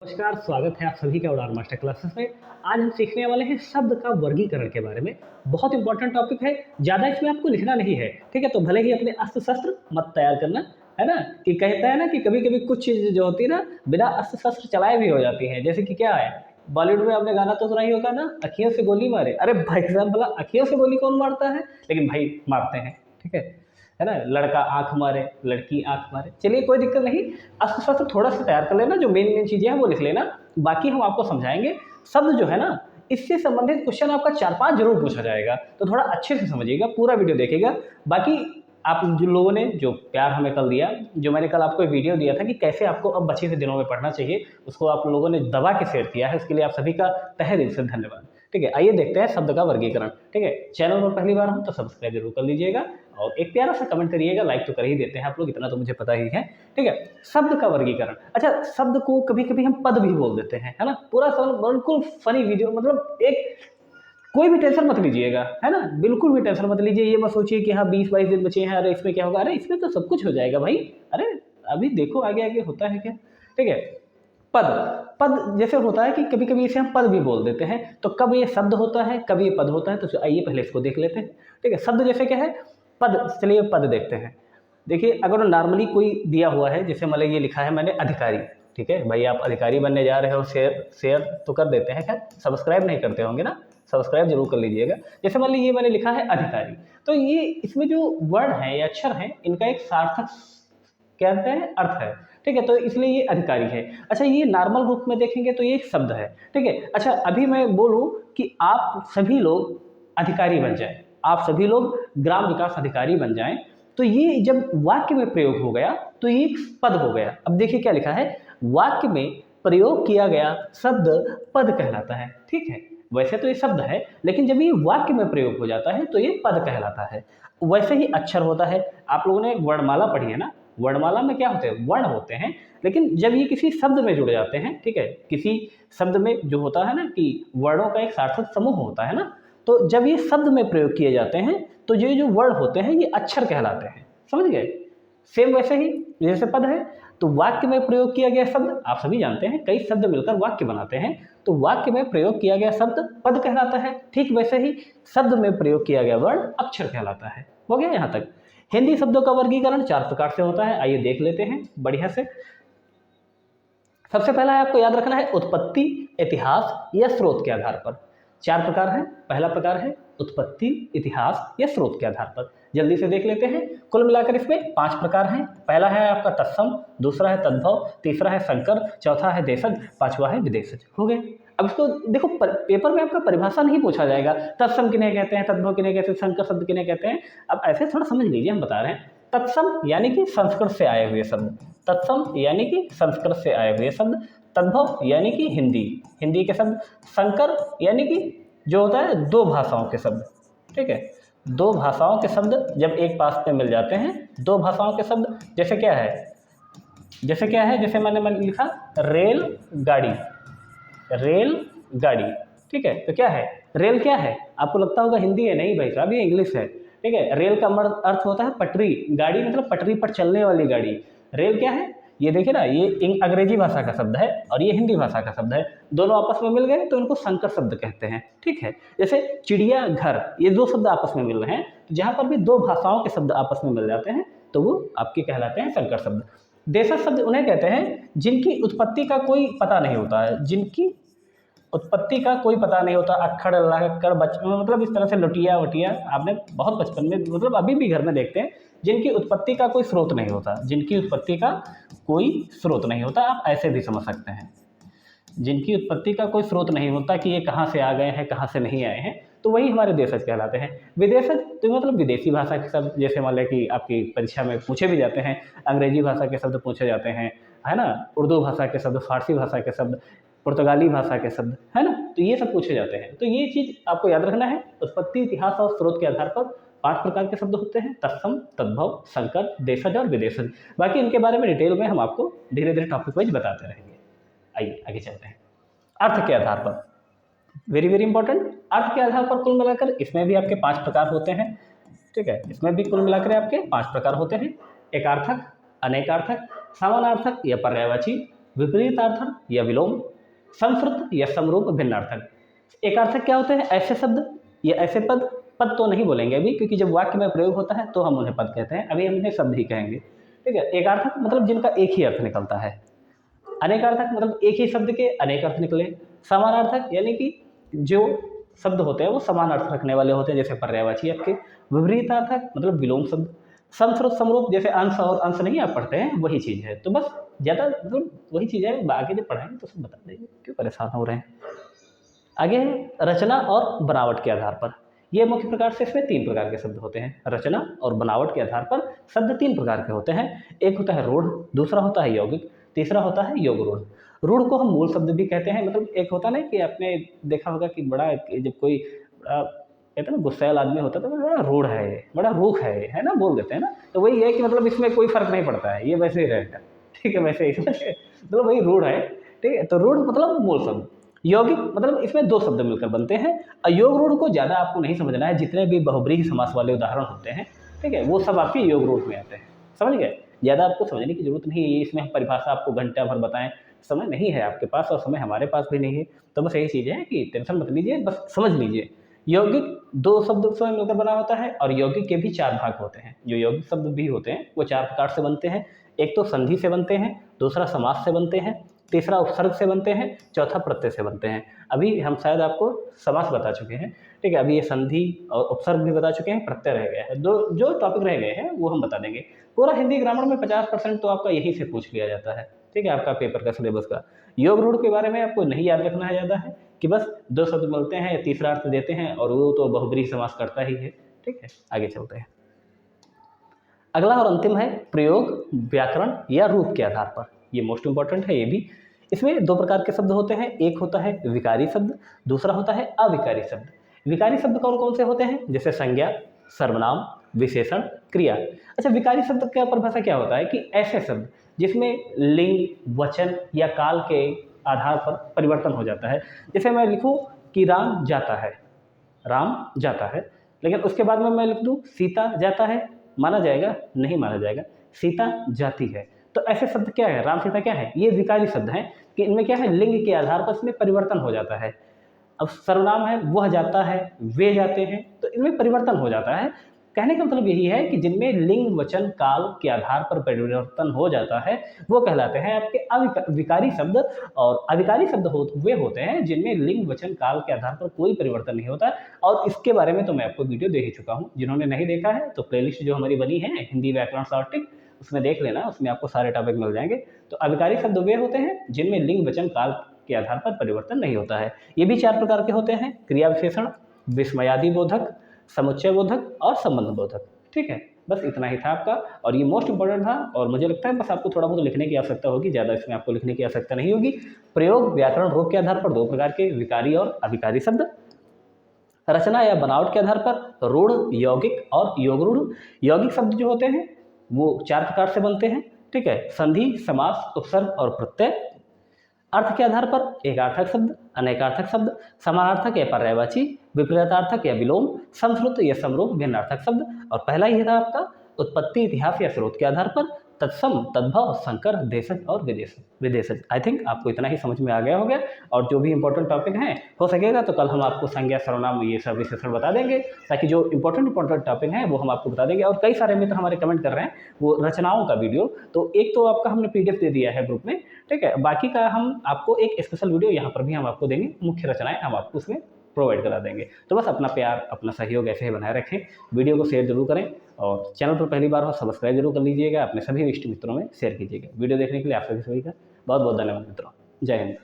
नमस्कार, स्वागत है आप सभी का उड़ान मास्टर क्लासेस में। आज हम सीखने वाले हैं शब्द का वर्गीकरण के बारे में। बहुत इंपॉर्टेंट टॉपिक है, ज़्यादा इसमें आपको लिखना नहीं है, ठीक है? तो भले ही अपने अस्त्र-शस्त्र मत तैयार करना, है ना? कि कहता है ना कि कभी-कभी कुछ चीज़ जो होती है ना, बिना अस्त्र-शस्त्र चलाए भी हो जाती हैं। जैसे कि क्या है, बॉलीवुड में आपने गाना तो सुना ही होगा ना, अँखियों से गोली मारे। अरे भाई साहब भला अँखियों से गोली कौन मारता है? लेकिन भाई मारते हैं, ठीक है ना? लड़का आँख मारे, लड़की आँख मारे। चलिए कोई दिक्कत नहीं, अस्त्र-शस्त्र थोड़ा-सा तैयार कर लेना, जो मेन-मेन चीज़ें हैं वो लिख लेना, बाकी हम आपको समझाएँगे। शब्द जो है ना, इससे संबंधित क्वेश्चन आपका 4-5 ज़रूर पूछा जाएगा, तो थोड़ा अच्छे से समझिएगा, पूरा वीडियो देखिएगा। बाकी आप जो लोगों ने जो प्यार हमें कल दिया, जो मैंने कल आपको एक वीडियो दिया था कि कैसे आपको अब बचे हुए दिनों में पढ़ना चाहिए, उसको आप लोगों ने दबा के शेयर किया है, उसके लिए आप सभी का तहे दिल से धन्यवाद। ठीक है, आइए देखते हैं शब्द का वर्गीकरण। ठीक है, चैनल पर पहली बार हो तो सब्सक्राइब जरूर कर लीजिएगा और एक प्यारा सा कमेंट करिएगा, लाइक तो कर ही देते हैं आप लोग, इतना तो मुझे पता ही है। ठीक है, शब्द का वर्गीकरण। अच्छा, शब्द को कभी कभी हम पद भी बोल देते हैं, है ना? पूरा बिल्कुल फनी वीडियो, मतलब एक कोई भी टेंशन मत लीजिएगा, है ना? बिल्कुल भी टेंशन मत लीजिए, ये मत सोचिए कि हाँ 20-22 दिन बचे हैं, अरे इसमें क्या होगा, अरे इसमें तो सब कुछ हो जाएगा भाई। अरे अभी देखो आगे आगे होता है क्या। ठीक है, पद। पद जैसे होता है कि कभी कभी इसे हम पद भी बोल देते हैं, तो कब ये शब्द होता है कब ये पद होता है, तो आइए पहले इसको देख लेते हैं। ठीक है, शब्द जैसे क्या है, पद। चलिए पद देखते हैं। देखिए, अगर नॉर्मली कोई दिया हुआ है, जैसे मतलब ये लिखा है मैंने अधिकारी, ठीक है भाई, आप अधिकारी बनने जा रहे हो, शेयर शेयर तो कर देते हैं, खैर सब्सक्राइब नहीं करते होंगे ना, सब्सक्राइब जरूर कर लीजिएगा। जैसे मान लीजिए ये मैंने लिखा है अधिकारी, तो ये इसमें जो वर्ड है या अक्षर है, इनका एक सार्थक क्या कहते हैं अर्थ है। ठीक है, तो इसलिए ये अधिकारी है। अच्छा, ये नॉर्मल रूप में देखेंगे तो ये एक शब्द है। ठीक है, अच्छा अभी मैं बोलूं कि आप सभी लोग अधिकारी बन जाएं, आप सभी लोग ग्राम विकास अधिकारी बन जाएं, तो ये जब वाक्य में प्रयोग हो गया तो ये एक पद हो गया। अब देखिए क्या लिखा है, वाक्य में प्रयोग किया गया शब्द पद कहलाता है। ठीक है, वैसे तो ये शब्द है, लेकिन जब ये वाक्य में प्रयोग हो जाता है तो ये पद कहलाता है। वैसे ही अक्षर होता है, आप लोगों ने वर्णमाला पढ़ी है ना, वर्णमाला में क्या होते हैं, वर्ण होते हैं, लेकिन जब ये किसी शब्द में जुड़ जाते हैं, ठीक है, किसी शब्द में जो होता है ना कि वर्णों का एक सार्थक समूह होता है ना, तो जब ये शब्द में प्रयोग किए जाते हैं तो ये जो वर्ण होते हैं ये अक्षर कहलाते हैं। समझ गए? सेम वैसे ही जैसे पद है, तो वाक्य में प्रयोग किया गया शब्द आप सभी जानते हैं, कई शब्द मिलकर वाक्य बनाते हैं, तो वाक्य में प्रयोग किया गया शब्द पद कहलाता है। ठीक वैसे ही शब्द में प्रयोग किया गया वर्ण अक्षर कहलाता है। हो गया यहाँ तक? हिंदी शब्दों का वर्गीकरण 4 प्रकार से होता है, आइए देख लेते हैं बढ़िया से। सबसे पहला है, आपको याद रखना है, उत्पत्ति, इतिहास या स्रोत के आधार पर। 4 प्रकार है। पहला प्रकार है उत्पत्ति, इतिहास या स्रोत के आधार पर। जल्दी से देख लेते हैं। कुल मिलाकर इसमें 5 प्रकार हैं। पहला है आपका तत्सम, दूसरा है तद्भव, तीसरा है संकर, चौथा है देशज, पांचवा है विदेशज। हो गए? अब इसको देखो, पेपर में आपका परिभाषा नहीं पूछा जाएगा, तत्सम किन्हें कहते हैं, तद्भव किन्हें कहते हैं, संकर शब्द किन्हें कहते हैं। अब ऐसे थोड़ा समझ लीजिए, हम बता रहे हैं। तत्सम यानी कि संस्कृत से आए हुए शब्द, तत्सम यानी कि संस्कृत से आए हुए शब्द, तद्भव यानी कि हिंदी हिंदी के शब्द, संकर यानी कि जो होता है दो भाषाओं के शब्द। ठीक है, दो भाषाओं के शब्द जब एक पास में मिल जाते हैं, दो भाषाओं के शब्द, जैसे क्या है, जैसे मैंने लिखा रेल गाड़ी, रेल गाड़ी। ठीक है, तो क्या है, रेल क्या है, आपको लगता होगा हिंदी है, नहीं भाई साहब ये इंग्लिश है। ठीक है, रेल का अर्थ होता है पटरी, गाड़ी मतलब पटरी पर चलने वाली गाड़ी। रेल क्या है, ये देखिए ना, ये अंग्रेजी भाषा का शब्द है और ये हिंदी भाषा का शब्द है, दोनों आपस में मिल गए तो इनको संकर शब्द कहते हैं। ठीक है, जैसे चिड़िया घर, ये दो शब्द आपस में मिल रहे हैं, तो जहाँ पर भी दो भाषाओं के शब्द आपस में मिल जाते हैं तो वो आपके कहलाते हैं संकर शब्द। देशज शब्द उन्हें कहते हैं जिनकी उत्पत्ति का कोई पता नहीं होता है, जिनकी उत्पत्ति का कोई पता नहीं होता, अक्खड़ लक्कड़ बचपन मतलब इस तरह से लुटिया वटिया, आपने बहुत बचपन में मतलब अभी भी घर में देखते हैं, जिनकी उत्पत्ति का कोई स्रोत नहीं होता, जिनकी उत्पत्ति का कोई स्रोत नहीं होता, आप ऐसे भी समझ सकते हैं, जिनकी उत्पत्ति का कोई स्रोत नहीं होता कि ये कहाँ से आ गए हैं कहाँ से नहीं आए हैं, तो वही हमारे देशज कहलाते हैं। विदेशज तो मतलब विदेशी भाषा के शब्द, जैसे मान लें कि आपकी परीक्षा में पूछे भी जाते हैं, अंग्रेजी भाषा के शब्द पूछे जाते हैं, है ना, उर्दू भाषा के शब्द, फारसी भाषा के शब्द, पुर्तगाली भाषा के शब्द, है ना, तो ये सब पूछे जाते हैं। तो ये चीज़ आपको याद रखना है, उत्पत्ति, इतिहास और स्रोत के आधार पर 5 प्रकार के शब्द होते हैं, तत्सम, तद्भव, संकर, देशज और विदेशज। बाकी इनके बारे में डिटेल में हम आपको धीरे धीरे टॉपिक वाइज बताते रहेंगे। आइए आगे चलते हैं। अर्थ के आधार पर, वेरी वेरी इंपॉर्टेंट, अर्थ के आधार पर कुल मिलाकर इसमें भी आपके 5 प्रकार होते हैं। ठीक है, इसमें भी कुल मिलाकर आपके 5 प्रकार होते हैं। एकार्थक, अनेकार्थक, समानार्थक या पर्यायवाची, विपरीतार्थक या विलोम, संस्कृत या समरूप भिन्नार्थक। एकार्थक क्या होते हैं? ऐसे शब्द या ऐसे पद, पद तो नहीं बोलेंगे अभी, क्योंकि जब वाक्य में प्रयोग होता है तो हम उन्हें पद कहते हैं, अभी हम उन्हें शब्द ही कहेंगे। ठीक है, एकार्थक मतलब जिनका एक ही अर्थ निकलता है। अनेकार्थक मतलब एक ही शब्द के अनेक अर्थ निकले। समानार्थक यानी कि जो शब्द होते हैं वो समान अर्थ रखने वाले होते हैं, जैसे पर्यायवाची आपके। विपरीतार्थक मतलब विलोम शब्द। समश्रुत समरूप जैसे अंश और अंश नहीं आप पढ़ते हैं, वही चीज़ है। तो बस ज़्यादा मतलब वही चीज़ है, आगे जब पढ़ाएंगे तो सब बता देंगे, क्यों परेशान हो रहे हैं। आगे है रचना और बनावट के आधार पर। ये मुख्य प्रकार से इसमें 3 प्रकार के शब्द होते हैं। रचना और बनावट के आधार पर शब्द 3 प्रकार के होते हैं। एक होता है रूढ़, दूसरा होता है यौगिक, तीसरा होता है योग रूढ़। रूढ़ को हम मूल शब्द भी कहते हैं, मतलब एक होता ना कि आपने देखा होगा कि बड़ा जब कोई बड़ा कहते हैं ना गुस्सैल आदमी होता है तो बड़ा रूढ़ है ये, बड़ा रूख है ना, बोल देते हैं ना। तो वही है कि मतलब इसमें कोई फर्क नहीं पड़ता है, ये वैसे ही रहेगा। ठीक है, वैसे ही मतलब वही रूढ़ है। ठीक है, तो रूढ़ मतलब मूल शब्द। यौगिक मतलब इसमें 2 शब्द मिलकर बनते हैं। योग रूढ़ को ज़्यादा आपको नहीं समझना है, जितने भी बहुब्रीहि समास वाले उदाहरण होते हैं, ठीक है, वो सब आपके योग रूढ़ में आते हैं। समझ गए? ज़्यादा आपको समझने की जरूरत नहीं है, इसमें हम परिभाषा आपको घंटा भर बताएं, समय नहीं है आपके पास और समय हमारे पास भी नहीं है। तो बस यही चीज़ है कि टेंशन मत लीजिए, बस समझ लीजिए। यौगिक 2 शब्दों से मिलकर बना होता है और यौगिक के भी 4 भाग होते हैं। जो यौगिक शब्द भी होते हैं वो 4 प्रकार से बनते हैं। एक तो संधि से बनते हैं, दूसरा समास से बनते हैं, तीसरा उपसर्ग से बनते हैं, चौथा प्रत्यय से बनते हैं। अभी हम शायद आपको समास बता चुके हैं, ठीक है, अभी ये संधि और उपसर्ग भी बता चुके हैं, प्रत्यय रह गया है। दो जो टॉपिक रह गए हैं वो हम बता देंगे। पूरा हिंदी ग्रामर में 50% तो आपका यहीं से पूछ लिया जाता है, ठीक है, आपका पेपर का सिलेबस का। योग रूढ़ के बारे में आपको नहीं याद रखना है ज़्यादा है कि बस 2 शब्द मिलते हैं या तीसरा अर्थ देते हैं और वो तो बहुब्रीहि समास करता ही है। ठीक है, आगे चलते हैं। अगला और अंतिम है प्रयोग, व्याकरण या रूप के आधार पर। ये मोस्ट इंपॉर्टेंट है ये भी। इसमें 2 प्रकार के शब्द होते हैं, एक होता है विकारी शब्द, दूसरा होता है अविकारी शब्द। विकारी शब्द कौन कौन से होते हैं? जैसे संज्ञा, सर्वनाम, विशेषण, क्रिया। अच्छा, विकारी शब्द का परिभाषा क्या होता है कि ऐसे शब्द जिसमें लिंग, वचन या काल के आधार पर परिवर्तन हो जाता है। जैसे मैं लिखूं कि राम जाता है, राम जाता है, लेकिन उसके बाद में मैं लिख दूं सीता जाता है, माना जाएगा? नहीं माना जाएगा। सीता जाती है। तो ऐसे शब्द क्या है? राम सीता क्या है? ये विकारी शब्द हैं कि इनमें क्या है, लिंग के आधार पर इसमें परिवर्तन हो जाता है। अब सर्वनाम है, वह जाता है, वे जाते हैं, तो इनमें परिवर्तन हो जाता है। कहने का मतलब यही है कि जिनमें लिंग, वचन, काल के आधार पर परिवर्तन हो जाता है वो कहलाते हैं आपके विकारी शब्द। और अविकारी शब्द वे होते हैं जिनमें लिंग, वचन, काल के आधार पर कोई परिवर्तन नहीं होता। और इसके बारे में तो मैं आपको वीडियो दे ही चुका हूँ। जिन्होंने नहीं देखा है तो प्लेलिस्ट जो हमारी बनी है हिंदी व्याकरण शॉर्ट टिप, उसमें देख लेना, उसमें आपको सारे टॉपिक मिल जाएंगे। तो अविकारी शब्द वे होते हैं जिनमें लिंग, वचन, काल के आधार पर परिवर्तन नहीं होता है। ये भी 4 प्रकार के होते हैं, क्रिया विशेषण, विस्मयादि बोधक, समुच्चय बोधक और संबंध बोधक। ठीक है, बस इतना ही था आपका और ये मोस्ट इंपॉर्टेंट था। और मुझे लगता है बस आपको थोड़ा बहुत लिखने की आवश्यकता होगी, ज़्यादा इसमें आपको लिखने की आवश्यकता नहीं होगी। प्रयोग, व्याकरण, रूप के आधार पर 2 प्रकार के विकारी और अविकारी शब्द। रचना या बनावट के आधार पर रूढ़, यौगिक और योग रूढ़। यौगिक शब्द जो होते हैं वो 4 प्रकार से बनते हैं। ठीक है, संधि, समास, उपसर्ग और प्रत्यय। अर्थ के आधार पर एकार्थक शब्द, अनेकार्थक शब्द, समानार्थक या पर्यायवाची, विपरीतार्थक या विलोम, संस्कृत या समरूप भिन्नार्थक शब्द। और पहला ही था आपका उत्पत्ति, इतिहास या स्रोत के आधार पर तत्सम, तद्भव, संकर, देशज और विदेशज। आई थिंक आपको इतना ही समझ में आ गया होगा। और जो भी इंपॉर्टेंट टॉपिक हैं हो सकेगा तो कल हम आपको संज्ञा, सर्वनाम ये सब विशेषण बता देंगे, ताकि जो इंपॉर्टेंट टॉपिक हैं वो हम आपको बता देंगे। और कई सारे मित्र हमारे कमेंट कर रहे हैं वो रचनाओं का वीडियो, तो एक तो आपका हमने PDF दे दिया है ग्रुप में, ठीक है, बाकी का हम आपको एक स्पेशल वीडियो यहाँ पर भी हम आपको देंगे, मुख्य रचनाएं हम आपको उसमें प्रोवाइड करा देंगे। तो बस अपना प्यार, अपना सहयोग ऐसे ही बनाए रखें, वीडियो को शेयर जरूर करें और चैनल पर पहली बार हो सब्सक्राइब जरूर कर लीजिएगा, अपने सभी इष्ट मित्रों में शेयर कीजिएगा। वीडियो देखने के लिए आप सभी का बहुत बहुत धन्यवाद मित्रों। जय हिंद।